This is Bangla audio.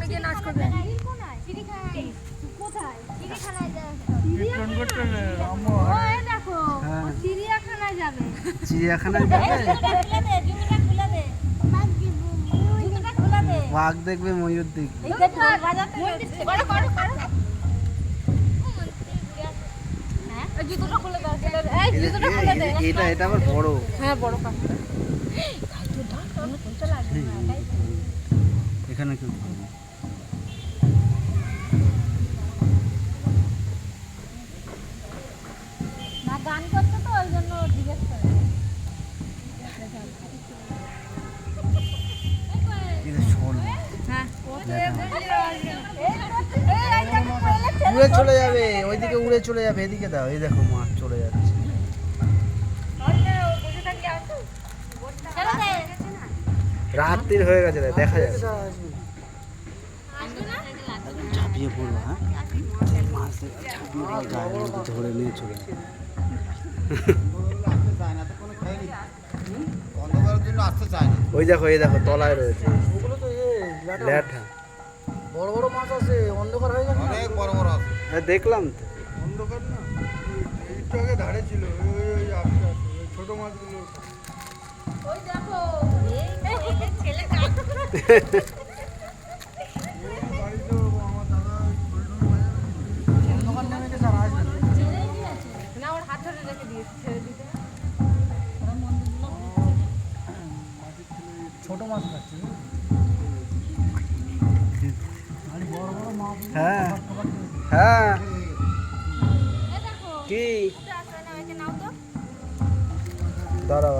গিয়ে নাচ করবে। চিড়িয়াখানায় যাবে। চিড়িয়াখানায় যাবে, বাঘ দেখবে, ময়ূর দেখবে। এটা আবার বড়। হ্যাঁ বড় এখানে কেউ না গান করছে তো ওই জন্য জিজ্ঞেস করে। উড়ে চলে যাবে, ওইদিকে উড়ে চলে যাবে, এদিকে দাও। এই দেখো মাছ চলে যাচ্ছে। রাত্রির হয়ে গেছে, দেখা যাচ্ছে। ঝাঁপিয়ে পড়বো। হ্যাঁ মাছ ঝাঁপিয়ে গায়ের মধ্যে ধরে নিয়ে চলে যাবে। ওই দেখো, এই দেখো তলায় রয়েছে। ওগুলো তো ল্যাঠা, বড় বড় মাছ আছে। অন্ধকার হয়ে গেছে, অনেক বড় বড় আছে। হ্যাঁ দেখলাম তো। অন্ধকার না, একটু আগে ধারে ছিল। ওই আস্তে আস্তে ছোট মাছগুলো। ওই দেখো ছেলে অন্ধকার নেমে গেছে, আর আসবে না। ওর হাত ধরে রেখে দিয়েছে, ছেড়ে দিতে। ছোট মাছ খাচ্ছে। হ্যাঁ হ্যাঁ কি দাঁড়াও।